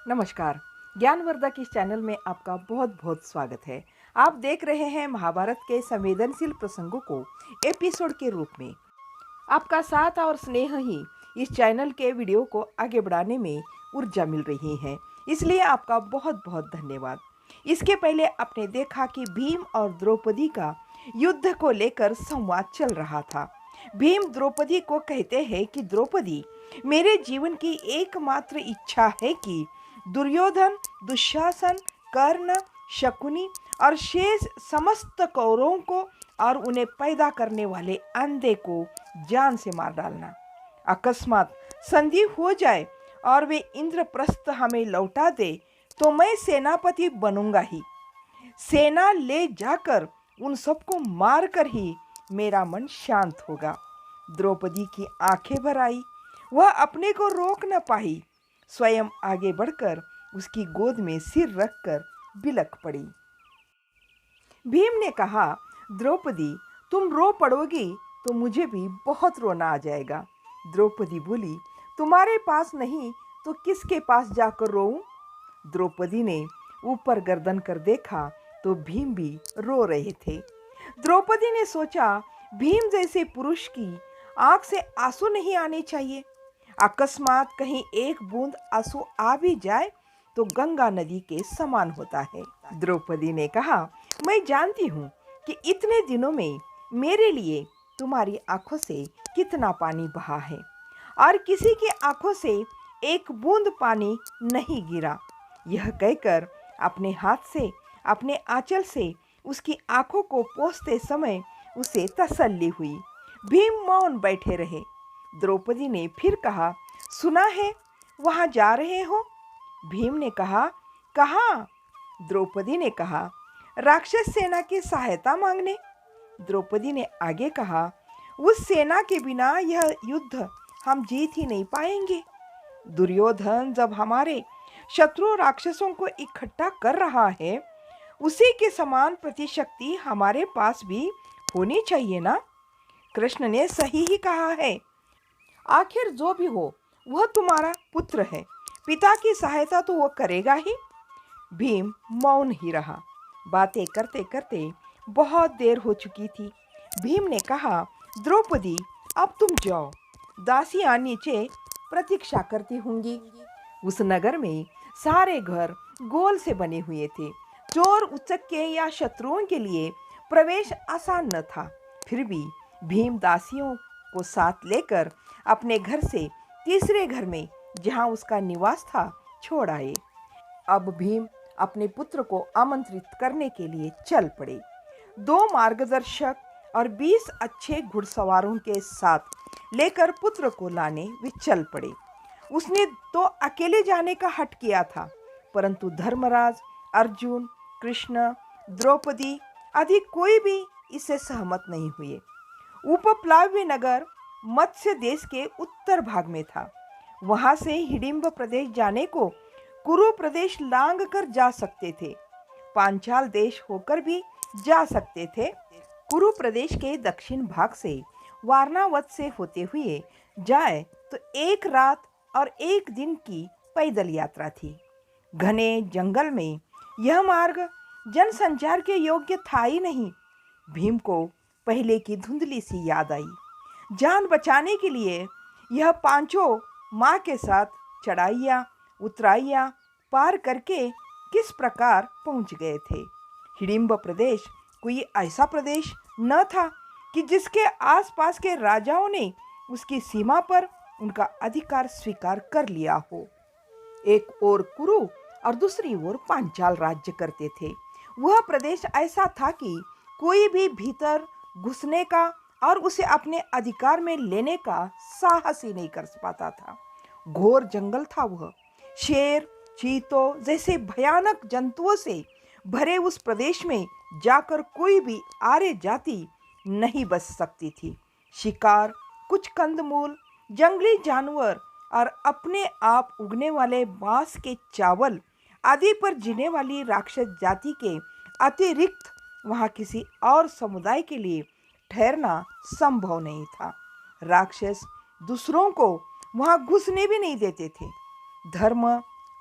नमस्कार। ज्ञानवर्धक इस चैनल में आपका बहुत बहुत स्वागत है। आप देख रहे हैं महाभारत के संवेदनशील प्रसंगों को एपिसोड के रूप में। आपका साथ और स्नेह ही इस चैनल के वीडियो को आगे बढ़ाने में ऊर्जा मिल रही है, इसलिए आपका बहुत बहुत धन्यवाद। इसके पहले आपने देखा कि भीम और द्रौपदी का युद्ध को लेकर संवाद चल रहा था। भीम द्रौपदी को कहते हैं कि द्रौपदी, मेरे जीवन की एकमात्र इच्छा है कि दुर्योधन, दुशासन, कर्ण, शकुनी और शेष समस्त कौरवों को और उन्हें पैदा करने वाले अंधे को जान से मार डालना। अकस्मात संधि हो जाए और वे इंद्रप्रस्थ हमें लौटा दे तो मैं सेनापति बनूंगा ही। सेना ले जाकर उन सबको मार कर ही मेरा मन शांत होगा। द्रौपदी की आंखें भर आई। वह अपने को रोक न पाई। स्वयं आगे बढ़कर उसकी गोद में सिर रखकर बिलख पड़ी। भीम ने कहा, द्रौपदी, तुम रो पड़ोगी तो मुझे भी बहुत रोना आ जाएगा। द्रौपदी बोली, तुम्हारे पास नहीं तो किसके पास जाकर रोऊं? द्रौपदी ने ऊपर गर्दन कर देखा तो भीम भी रो रहे थे। द्रौपदी ने सोचा, भीम जैसे पुरुष की आंख से आंसू नहीं आने चाहिए। अकस्मात कहीं एक बूंद आंसू आ भी जाए तो गंगा नदी के समान होता है। द्रौपदी ने कहा, मैं जानती हूँ कि इतने दिनों में मेरे लिए तुम्हारी आंखों से कितना पानी बहा है और किसी की आंखों से एक बूंद पानी नहीं गिरा। यह कहकर अपने हाथ से, अपने आंचल से उसकी आंखों को पोंछते समय उसे तसल्ली हुई। भीम मौन बैठे रहे। द्रौपदी ने फिर कहा, सुना है वहां जा रहे हो? भीम ने कहा, कहाँ? द्रौपदी ने कहा, राक्षस सेना की सहायता मांगने। द्रौपदी ने आगे कहा, उस सेना के बिना यह युद्ध हम जीत ही नहीं पाएंगे। दुर्योधन जब हमारे शत्रु राक्षसों को इकट्ठा कर रहा है, उसी के समान प्रतिशक्ति हमारे पास भी होनी चाहिए ना? कृष्ण ने सही ही कहा है। आखिर जो भी हो वह तुम्हारा पुत्र है, पिता की सहायता तो वो करेगा ही। भीम मौन ही रहा। बातें करते करते बहुत देर हो चुकी थी। भीम ने कहा, द्रौपदी, अब तुम जाओ। दासियां नीचे प्रतीक्षा करती होंगी। उस नगर में सारे घर गोल से बने हुए थे। चोर उचक्के या शत्रुओं के लिए प्रवेश आसान न था। फिर भी भीम दासियों को साथ लेकर अपने घर से तीसरे घर में, जहां उसका निवास था, छोड़ आए। अब भीम अपने पुत्र को आमंत्रित करने के लिए चल पड़े। 2 मार्गदर्शक और 20 अच्छे घुड़सवारों के साथ लेकर पुत्र को लाने वे चल पड़े। उसने तो अकेले जाने का हठ किया था, परंतु धर्मराज, अर्जुन, कृष्ण, द्रौपदी आदि कोई भी इससे सहमत नहीं हुए। उपप्लाव्य नगर मत्स्य देश के उत्तर भाग में था। वहां से हिडिंब प्रदेश जाने को कुरु प्रदेश लांग कर जा सकते थे। पांचाल देश होकर भी जा सकते थे। कुरु प्रदेश के दक्षिण भाग से वारणावत से होते हुए जाए तो 1 रात और 1 दिन की पैदल यात्रा थी। घने जंगल में यह मार्ग जनसंचार के योग्य था ही नहीं। भीम को पहले की धुंधली सी याद आई। जान बचाने के लिए यह पांचों माँ के साथ चढ़ाइयाँ उतराइयाँ पार करके किस प्रकार पहुँच गए थे। हिडिंब प्रदेश कोई ऐसा प्रदेश न था कि जिसके आसपास के राजाओं ने उसकी सीमा पर उनका अधिकार स्वीकार कर लिया हो। एक ओर कुरु और दूसरी ओर पांचाल राज्य करते थे। वह प्रदेश ऐसा था कि कोई भी भीतर घुसने का और उसे अपने अधिकार में लेने का साहस ही नहीं कर पाता था। घोर जंगल था वह। शेर, चीतों जैसे भयानक जंतुओं से भरे उस प्रदेश में जाकर कोई भी आर्य जाति नहीं बच सकती थी। शिकार, कुछ कंदमूल, जंगली जानवर और अपने आप उगने वाले बांस के चावल आदि पर जीने वाली राक्षस जाति के अतिरिक्त वहाँ किसी और समुदाय के लिए ठहरना संभव नहीं था। राक्षस दूसरों को वहाँ घुसने भी नहीं देते थे। धर्म,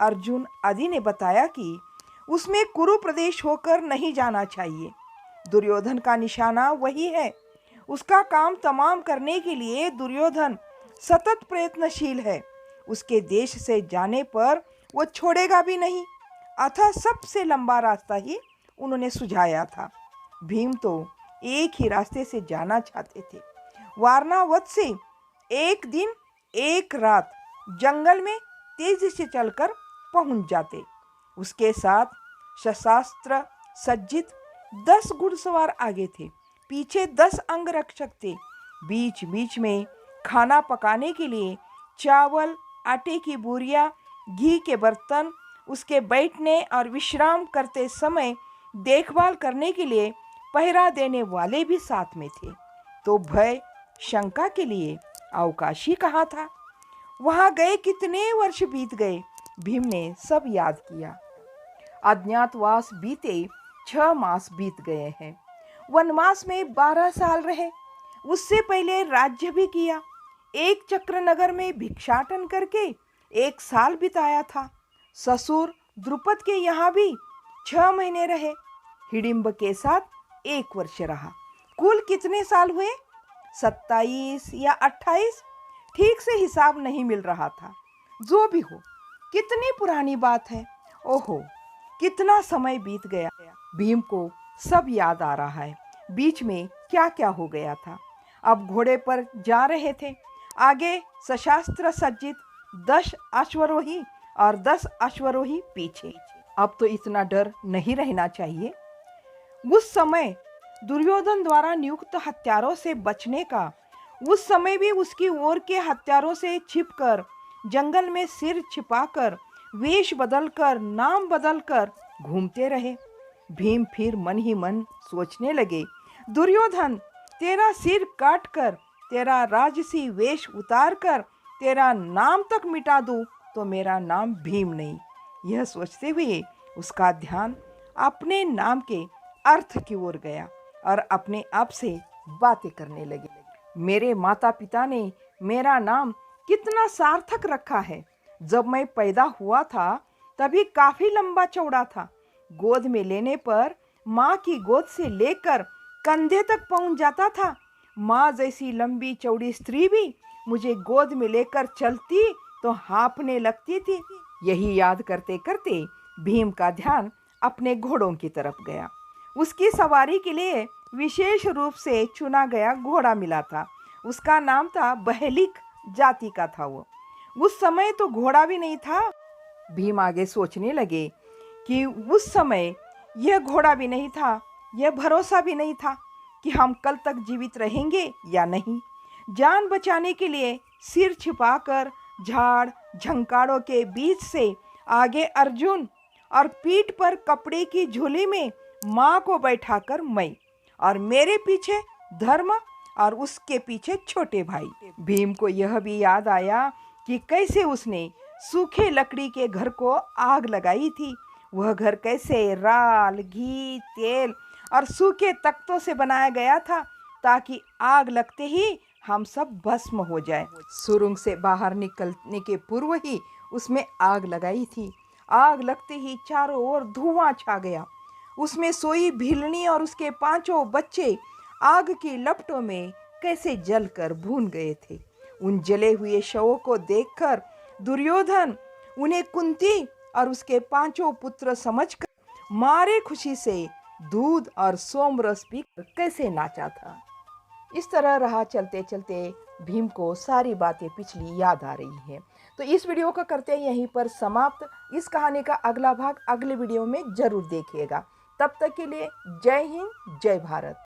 अर्जुन आदि ने बताया कि उसमें कुरु प्रदेश होकर नहीं जाना चाहिए। दुर्योधन का निशाना वही है। उसका काम तमाम करने के लिए दुर्योधन सतत प्रयत्नशील है। उसके देश से जाने पर वो छोड़ेगा भी नहीं। अतः सबसे लंबा रास्ता ही उन्होंने सुझाया था। भीम तो एक ही रास्ते से जाना चाहते थे। वारणावत से एक दिन एक रात जंगल में तेजी से चलकर पहुंच जाते। उसके साथ शस्त्रास्त्र सज्जित 10 घुड़सवार आगे थे। पीछे 10 अंगरक्षक थे। बीच बीच में खाना पकाने के लिए चावल, आटे की बोरियां, घी के बर्तन, उसके बैठने और विश्राम करते समय देखभाल करने के लिए पहरा देने वाले भी साथ में थे। तो भय शंका के लिए अवकाश ही कहाँ था। वहां गए कितने वर्ष बीत गए, भीम ने सब याद किया। अज्ञातवास बीते 6 मास बीत गए हैं। वनवास में 12 साल रहे। उससे पहले राज्य भी किया। एक चक्रनगर में भिक्षाटन करके 1 साल बिताया था। ससुर द्रुपद के यहाँ भी 6 महीने रहे। हिडिंब के साथ 1 वर्ष रहा। कुल कितने साल हुए? 27 या 28? ठीक से हिसाब नहीं मिल रहा था। जो भी हो, कितनी पुरानी बात है। ओहो, कितना समय बीत गया। भीम को सब याद आ रहा है। बीच में क्या क्या हो गया था। अब घोड़े पर जा रहे थे। आगे सशस्त्र सज्जित 10 अश्वारोही और 10 अश्वारोही पीछे। अब तो इतना डर नहीं रहना चाहिए। उस समय दुर्योधन द्वारा नियुक्त हत्यारों से बचने का, उस समय भी उसकी ओर के हत्यारों से छिपकर, जंगल में सिर छिपाकर, वेश बदलकर, नाम बदलकर घूमते रहे। भीम फिर मन ही मन सोचने लगे, दुर्योधन, तेरा सिर काट कर, तेरा राजसी वेश उतार कर, तेरा नाम तक मिटा दूं तो मेरा नाम भीम नहीं। यह सोचते हुए उसका ध्यान अपने नाम के अर्थ की ओर गया और अपने आप से बातें करने लगे। मेरे माता पिता ने मेरा नाम कितना सार्थक रखा है। जब मैं पैदा हुआ था तभी काफी लंबा चौड़ा था। गोद में लेने पर माँ की गोद से लेकर कंधे तक पहुंच जाता था। माँ जैसी लंबी चौड़ी स्त्री भी मुझे गोद में लेकर चलती तो हाँफने लगती थी। यही याद करते करते भीम का ध्यान अपने घोड़ों की तरफ गया। उसकी सवारी के लिए विशेष रूप से चुना गया घोड़ा मिला था। उसका नाम था बहलिक जाति का था वो। उस समय तो घोड़ा भी नहीं था। भीम आगे सोचने लगे कि उस समय यह घोड़ा भी नहीं था, यह भरोसा भी नहीं था कि हम कल तक जीवित रहेंगे या नहीं। जान बचाने के लिए सिर छिपाकर झाड़ झंकाड़ों के बीच से आगे अर्जुन और पीठ पर कपड़े की झोली में माँ को बैठाकर मैं, और मेरे पीछे धर्म और उसके पीछे छोटे भाई। भीम को यह भी याद आया कि कैसे उसने सूखे लकड़ी के घर को आग लगाई थी। वह घर कैसे राल, घी, तेल और सूखे तख्तों से बनाया गया था ताकि आग लगते ही हम सब भस्म हो जाए। सुरंग से बाहर निकलने के पूर्व ही उसमें आग लगाई थी। आग लगते ही चारों ओर धुआं छा गया। उसमें सोई भीलनी और उसके 5 बच्चे आग की लपटों में कैसे जलकर भून गए थे। उन जले हुए शवों को देखकर दुर्योधन उन्हें कुंती और उसके 5 पुत्र समझकर मारे खुशी से दूध और सोमरस पीकर कैसे नाचा था। इस तरह रहा चलते चलते भीम को सारी बातें पिछली याद आ रही हैं। तो इस वीडियो को करते हैं यहीं पर समाप्त। इस कहानी का अगला भाग अगले वीडियो में जरूर देखिएगा। तब तक के लिए जय हिंद, जय भारत।